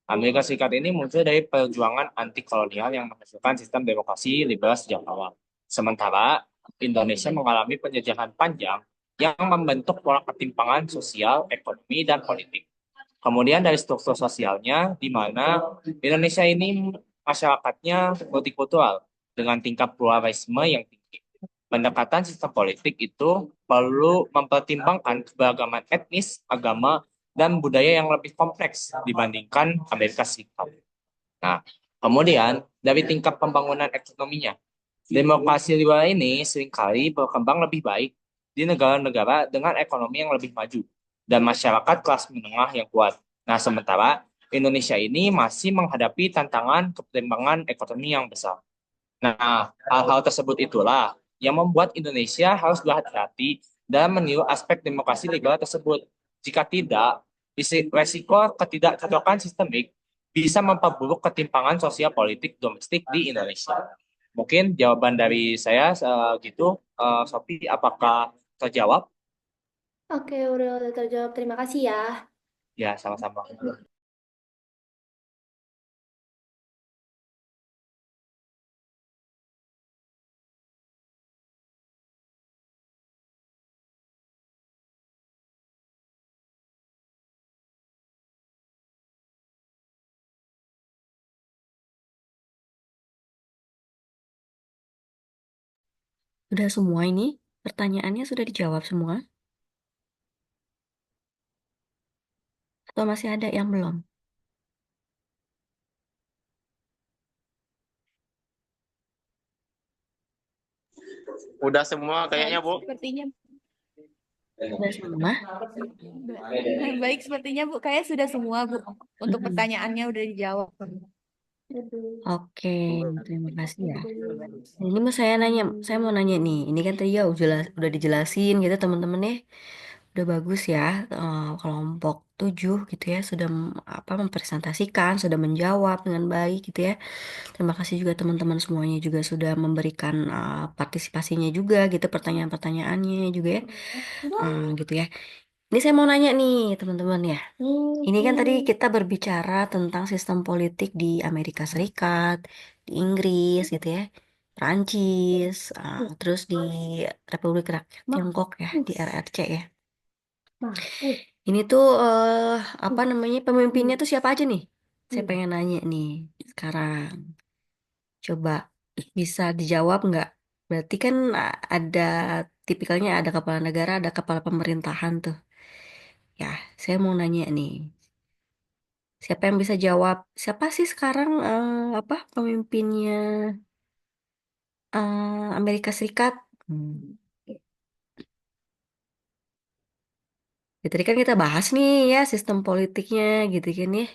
Amerika Serikat ini muncul dari perjuangan anti kolonial yang menghasilkan sistem demokrasi liberal sejak awal. Sementara Indonesia mengalami penjajahan panjang yang membentuk pola ketimpangan sosial, ekonomi, dan politik. Kemudian dari struktur sosialnya, di mana Indonesia ini masyarakatnya multikultural dengan tingkat pluralisme yang tinggi. Pendekatan sistem politik itu perlu mempertimbangkan keberagaman etnis, agama, dan budaya yang lebih kompleks dibandingkan Amerika Serikat. Nah, kemudian dari tingkat pembangunan ekonominya, demokrasi liberal ini seringkali berkembang lebih baik di negara-negara dengan ekonomi yang lebih maju dan masyarakat kelas menengah yang kuat. Nah, sementara Indonesia ini masih menghadapi tantangan ketimpangan ekonomi yang besar. Nah, hal-hal tersebut itulah yang membuat Indonesia harus berhati-hati dalam meniru aspek demokrasi liberal tersebut. Jika tidak, resiko ketidakcocokan sistemik bisa memperburuk ketimpangan sosial politik domestik di Indonesia. Mungkin jawaban dari saya gitu. Sophie, apakah terjawab? Oke, udah terjawab. Terima kasih ya. Ya, sama-sama. Udah semua ini? Pertanyaannya sudah dijawab semua? Atau masih ada yang belum? Udah semua kayaknya, Bu. Sepertinya Udah semua? baik, sepertinya Bu, kayak sudah semua Bu. Untuk pertanyaannya udah dijawab. Oke, terima kasih ya. Ini saya mau nanya nih. Ini kan tadi ya udah dijelasin gitu teman-teman ya. Udah bagus ya. Kelompok 7 gitu ya sudah mempresentasikan, sudah menjawab dengan baik gitu ya. Terima kasih juga teman-teman semuanya juga sudah memberikan partisipasinya juga gitu, pertanyaan-pertanyaannya juga ya. Gitu ya. Ini saya mau nanya nih teman-teman ya. Ini kan tadi kita berbicara tentang sistem politik di Amerika Serikat, di Inggris gitu ya, Prancis, terus di Republik Rakyat Tiongkok ya, di RRC ya. Ini tuh apa namanya pemimpinnya tuh siapa aja nih? Saya pengen nanya nih sekarang. Coba bisa dijawab nggak? Berarti kan ada tipikalnya ada kepala negara, ada kepala pemerintahan tuh. Ya, saya mau nanya nih. Siapa yang bisa jawab? Siapa sih sekarang apa pemimpinnya Amerika Serikat. Ya, tadi kan kita bahas nih ya sistem politiknya gitu kan ya.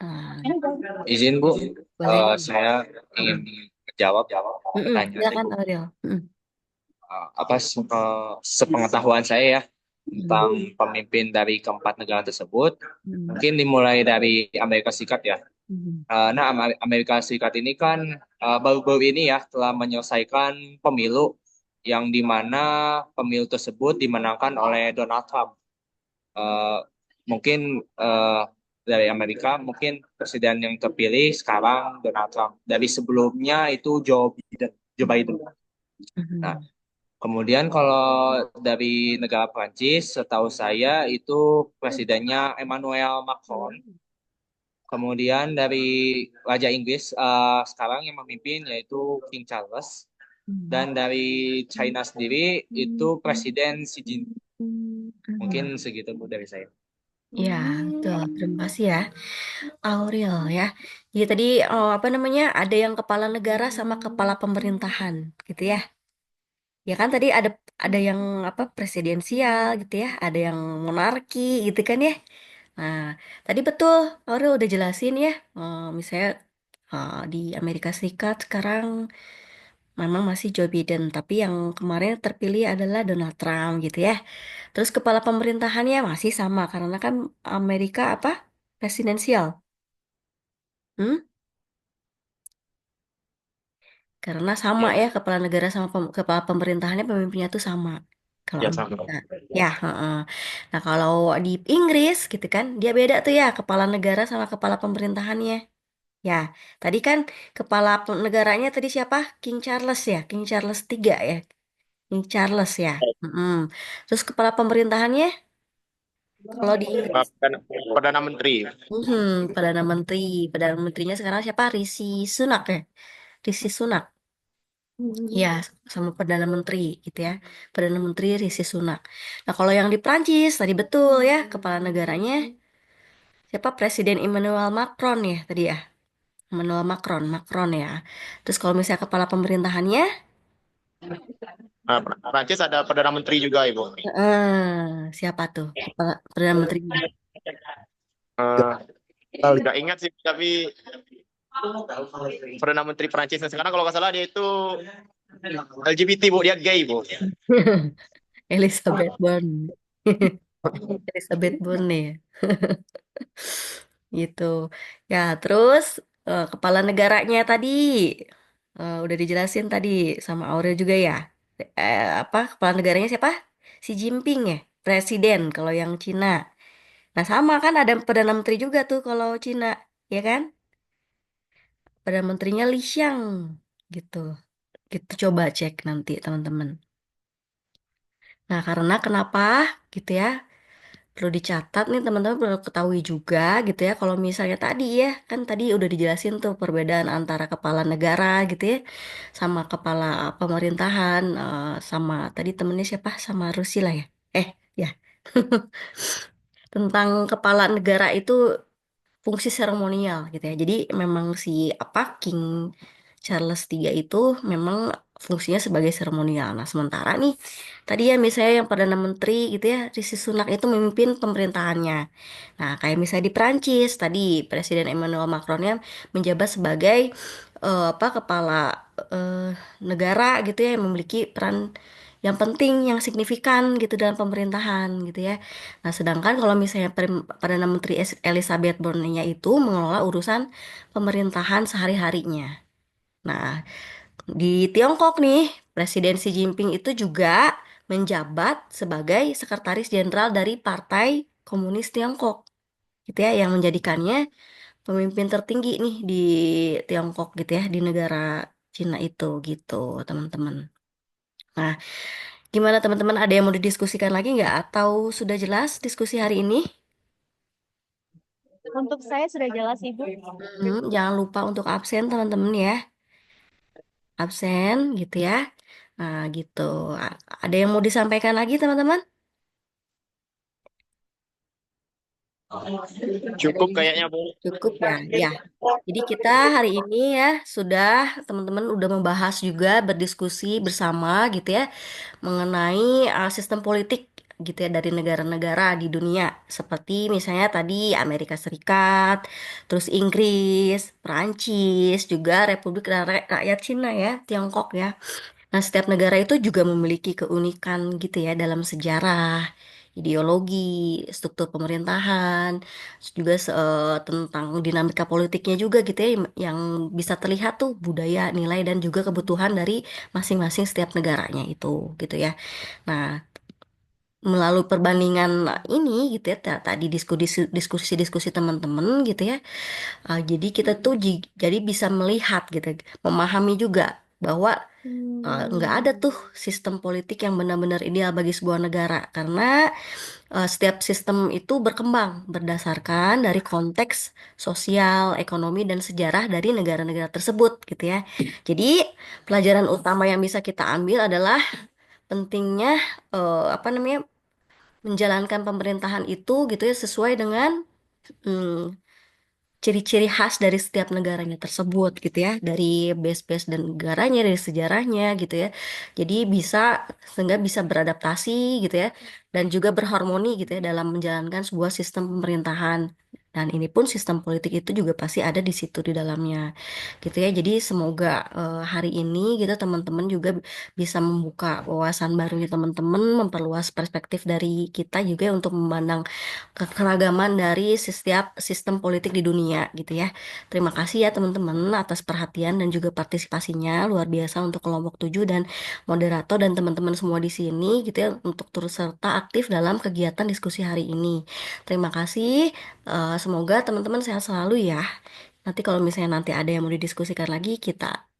Ah, Izin Bu, boleh. saya ingin menjawab pertanyaan Silakan Ibu. Aurel. Sepengetahuan saya ya tentang pemimpin dari keempat negara tersebut, mungkin dimulai dari Amerika Serikat ya. Nah, Amerika Serikat ini kan baru-baru ini ya telah menyelesaikan pemilu yang dimana pemilu tersebut dimenangkan oleh Donald Trump. Eh, mungkin dari Amerika, mungkin presiden yang terpilih sekarang Donald Trump. Dari sebelumnya itu Joe Biden. Joe Biden. Nah, kemudian kalau dari negara Prancis, setahu saya itu presidennya Emmanuel Macron. Kemudian dari Raja Inggris sekarang yang memimpin yaitu King Charles. Dan dari China sendiri itu Presiden Xi Jinping. Mungkin segitu Bu dari saya. Ya, betul. Terima kasih ya, Aurel ya. Jadi tadi apa namanya? Ada yang kepala negara sama kepala pemerintahan, gitu ya. Ya kan tadi ada yang apa presidensial gitu ya, ada yang monarki gitu kan ya. Nah, tadi betul Aurel udah jelasin ya. Misalnya di Amerika Serikat sekarang memang masih Joe Biden, tapi yang kemarin terpilih adalah Donald Trump gitu ya. Terus kepala pemerintahannya masih sama karena kan Amerika apa? Presidensial. Hmm? Karena sama Ya, ya kepala negara sama kepala pemerintahannya pemimpinnya tuh sama. Kalau ya sama. Amerika. Ya, heeh. Nah, kalau di Inggris gitu kan, dia beda tuh ya kepala negara sama kepala pemerintahannya. Ya, tadi kan kepala negaranya tadi siapa? King Charles ya, King Charles III ya. King Charles ya. Mm-mm. Terus kepala pemerintahannya kalau di Inggris, Perdana Menteri. Perdana Menteri. Perdana Menterinya sekarang siapa? Rishi Sunak ya. Rishi Sunak. Ya, sama Perdana Menteri gitu ya. Perdana Menteri Rishi Sunak. Nah, kalau yang di Prancis tadi betul ya, kepala negaranya siapa? Presiden Emmanuel Macron ya tadi ya. Emmanuel Macron, Macron ya. Terus kalau misalnya kepala pemerintahannya, Nah, Prancis ada Perdana Menteri juga, Ibu. siapa tuh kepala Perdana Menterinya? Eh, nggak ingat sih, tapi Perdana Menteri Prancis yang sekarang kalau nggak salah dia itu LGBT, Bu. Dia gay, Bu. Elizabeth Bone. Elizabeth Bone ya. Gitu. Ya, terus kepala negaranya tadi udah dijelasin tadi sama Aurel juga ya. Apa kepala negaranya siapa? Xi Jinping ya, presiden kalau yang Cina. Nah, sama kan ada perdana menteri juga tuh kalau Cina, ya kan? Perdana menterinya Li Qiang gitu. Gitu coba cek nanti teman-teman. Nah, karena kenapa gitu ya? Perlu dicatat nih teman-teman perlu ketahui juga gitu ya kalau misalnya tadi ya kan tadi udah dijelasin tuh perbedaan antara kepala negara gitu ya sama kepala pemerintahan sama tadi temennya siapa sama Rusia lah ya ya tentang kepala negara itu fungsi seremonial gitu ya jadi memang si apa King Charles III itu memang fungsinya sebagai seremonial. Nah, sementara nih, tadi ya misalnya yang Perdana Menteri gitu ya, Rishi Sunak itu memimpin pemerintahannya. Nah, kayak misalnya di Prancis, tadi Presiden Emmanuel Macron yang menjabat sebagai apa kepala eh, negara gitu ya, yang memiliki peran yang penting, yang signifikan gitu dalam pemerintahan gitu ya. Nah, sedangkan kalau misalnya Perdana Menteri Elizabeth Bone-nya itu mengelola urusan pemerintahan sehari-harinya. Nah, di Tiongkok nih, Presiden Xi Jinping itu juga menjabat sebagai Sekretaris Jenderal dari Partai Komunis Tiongkok, gitu ya, yang menjadikannya pemimpin tertinggi nih di Tiongkok, gitu ya, di negara Cina itu, gitu, teman-teman. Nah, gimana teman-teman? Ada yang mau didiskusikan lagi nggak? Atau sudah jelas diskusi hari ini? Untuk saya sudah jelas, Ibu. Jangan lupa untuk absen, teman-teman ya. Absen, gitu ya. Nah, gitu. Ada yang mau disampaikan lagi, teman-teman? Cukup kayaknya, Bu. Cukup ya, ya. Jadi kita hari ini ya sudah teman-teman udah membahas juga berdiskusi bersama gitu ya mengenai sistem politik gitu ya dari negara-negara di dunia seperti misalnya tadi Amerika Serikat, terus Inggris, Perancis, juga Republik Rakyat Cina ya, Tiongkok ya. Nah, setiap negara itu juga memiliki keunikan gitu ya dalam sejarah, ideologi, struktur pemerintahan, terus juga tentang dinamika politiknya juga gitu ya yang bisa terlihat tuh budaya, nilai dan juga kebutuhan dari masing-masing setiap negaranya itu gitu ya. Nah, melalui perbandingan ini gitu ya tadi diskusi-diskusi teman-teman gitu ya. Jadi kita tuh jadi bisa melihat gitu, memahami juga bahwa nggak ada tuh sistem politik yang benar-benar ideal bagi sebuah negara karena setiap sistem itu berkembang berdasarkan dari konteks sosial, ekonomi, dan sejarah dari negara-negara tersebut gitu ya. Jadi pelajaran utama yang bisa kita ambil adalah pentingnya apa namanya menjalankan pemerintahan itu gitu ya sesuai dengan mm, ciri-ciri khas dari setiap negaranya tersebut gitu ya dari base-base dan negaranya dari sejarahnya gitu ya jadi bisa sehingga bisa beradaptasi gitu ya dan juga berharmoni gitu ya dalam menjalankan sebuah sistem pemerintahan dan ini pun sistem politik itu juga pasti ada di situ di dalamnya gitu ya jadi semoga hari ini gitu teman-teman juga bisa membuka wawasan barunya teman-teman memperluas perspektif dari kita juga untuk memandang keragaman dari setiap sistem politik di dunia gitu ya. Terima kasih ya teman-teman atas perhatian dan juga partisipasinya luar biasa untuk kelompok 7 dan moderator dan teman-teman semua di sini gitu ya untuk turut serta aktif dalam kegiatan diskusi hari ini. Terima kasih. Semoga teman-teman sehat selalu ya. Nanti kalau misalnya nanti ada yang mau didiskusikan lagi kita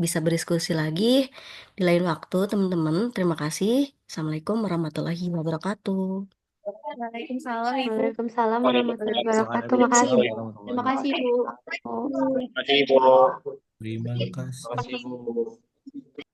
bisa berdiskusi lagi di lain waktu teman-teman. Terima kasih. Assalamualaikum warahmatullahi wabarakatuh. Waalaikumsalam, Ibu. Waalaikumsalam warahmatullahi wabarakatuh. Makasih. Makasih. Terima kasih, Bu. Terima kasih, Bu. Terima kasih. Terima kasih, Bu.